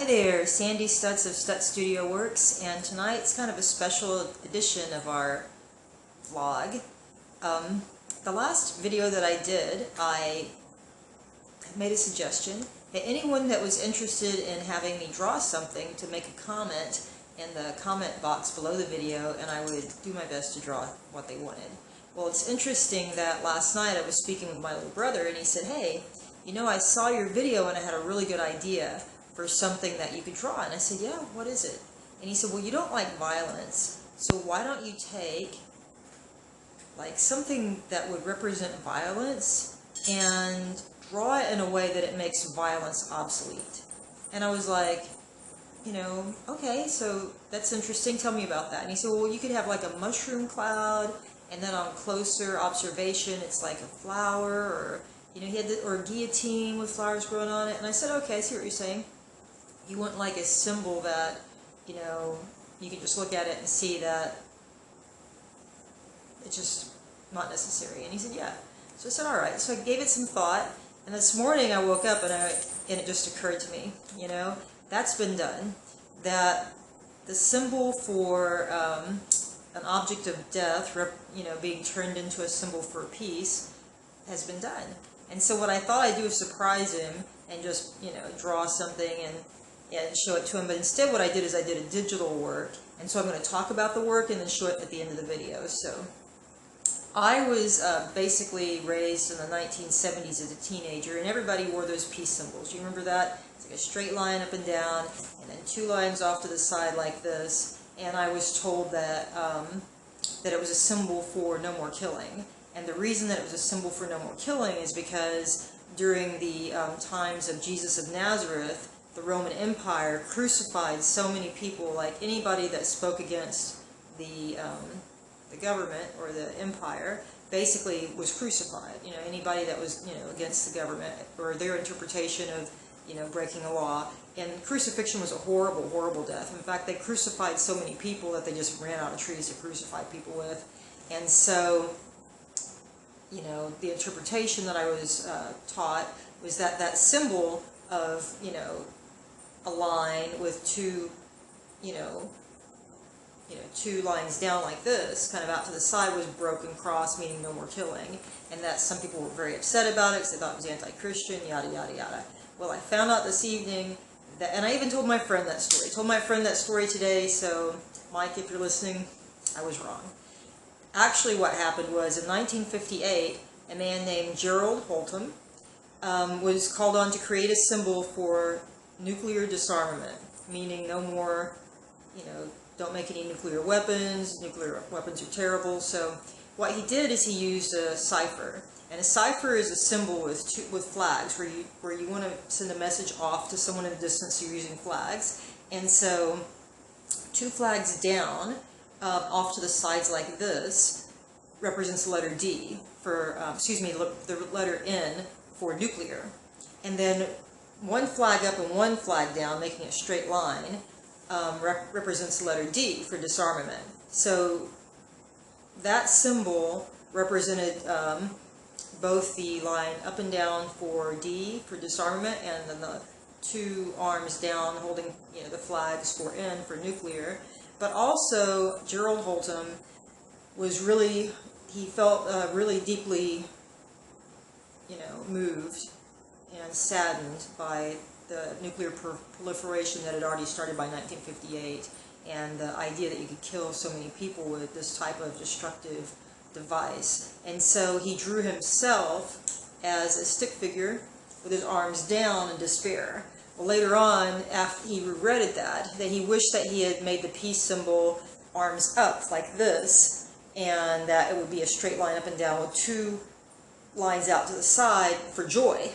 Hi there, Sandy Stutz of STUTZ Studiowerks, and tonight's kind of a special edition of our vlog. The last video that I did, I made a suggestion that anyone that was interested in having me draw something to make a comment in the comment box below the video, and I would do my best to draw what they wanted. Well, it's interesting that last night I was speaking with my little brother, and he said, "Hey, you know, I saw your video and I had a really good idea for something that you could draw." And I said, "Yeah, what is it?" And he said, "Well, you don't like violence, so why don't you take like something that would represent violence and draw it in a way that it makes violence obsolete?" And I was like, you know, okay, so that's interesting, tell me about that. And he said, "Well, you could have like a mushroom cloud, and then on closer observation it's like a flower, or you know, he had or a guillotine with flowers growing on it." And I said, "Okay, I see what you're saying. You want like a symbol that, you know, you can just look at it and see that it's just not necessary." And he said, "Yeah." So I said, "All right." So I gave it some thought, and this morning I woke up and it just occurred to me, you know, that's been done. That the symbol for an object of death, you know, being turned into a symbol for peace, has been done. And so what I thought I'd do is surprise him and just, you know, draw something and show it to him. But instead what I did is I did a digital work. And so I'm going to talk about the work and then show it at the end of the video. So I was basically raised in the 1970s as a teenager, and everybody wore those peace symbols. You remember that? It's like a straight line up and down, and then two lines off to the side like this. And I was told that that it was a symbol for no more killing. And the reason that it was a symbol for no more killing is because during the times of Jesus of Nazareth, the Roman Empire crucified so many people. Like anybody that spoke against the government or the empire basically was crucified. You know, anybody that was, you know, against the government or their interpretation of, you know, breaking the law. And crucifixion was a horrible, horrible death. In fact, they crucified so many people that they just ran out of trees to crucify people with. And so, you know, the interpretation that I was taught was that that symbol of, you know, a line with two, two lines down like this, kind of out to the side, was broken cross, meaning no more killing. And that some people were very upset about it because they thought it was anti-Christian, yada, yada, yada. Well, I found out this evening that, and I even told my friend that story. I told my friend that story today, so Mike, if you're listening, I was wrong. Actually, what happened was in 1958, a man named Gerald Holton was called on to create a symbol for nuclear disarmament, meaning no more, you know, don't make any nuclear weapons. Nuclear weapons are terrible. So what he did is he used a cipher, and a cipher is a symbol with flags, where you want to send a message off to someone in the distance. You're using flags, and so two flags down, off to the sides like this, represents the letter D for, the letter N for nuclear, and then one flag up and one flag down, making a straight line, represents the letter D for disarmament. So that symbol represented both the line up and down for D for disarmament, and then the two arms down holding, you know, the flags for N for nuclear. But also Gerald Holton was really, he felt really deeply, you know, moved and saddened by the nuclear proliferation that had already started by 1958, and the idea that you could kill so many people with this type of destructive device. And so he drew himself as a stick figure with his arms down in despair. Well, later on, after he regretted that he wished that he had made the peace symbol arms up like this, and that it would be a straight line up and down with two lines out to the side for joy,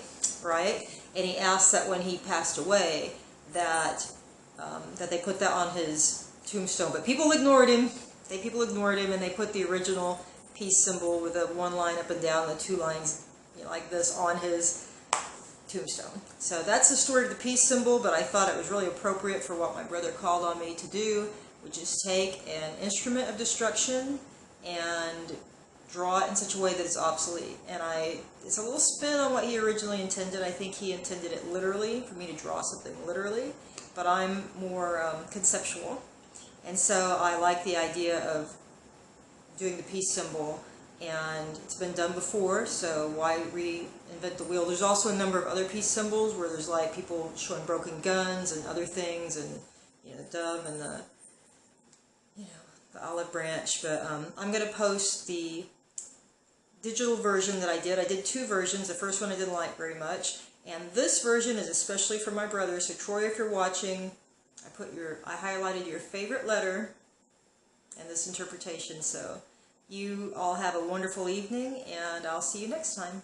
right? And he asked that when he passed away, that that they put that on his tombstone. But people ignored him. People ignored him, and they put the original peace symbol with the one line up and down, the two lines, you know, like this, on his tombstone. So that's the story of the peace symbol, but I thought it was really appropriate for what my brother called on me to do, which is take an instrument of destruction and draw it in such a way that it's obsolete. And it's a little spin on what he originally intended. I think he intended it literally, for me to draw something literally. but I'm more conceptual, and so I like the idea of doing the peace symbol, and it's been done before, so why reinvent the wheel? There's also a number of other peace symbols where there's like people showing broken guns and other things, and the dove and the the olive branch. But I'm going to post the digital version that I did. I did two versions. The first one I didn't like very much, and this version is especially for my brother. So Troy, if you're watching, I highlighted your favorite letter in this interpretation. So you all have a wonderful evening, and I'll see you next time.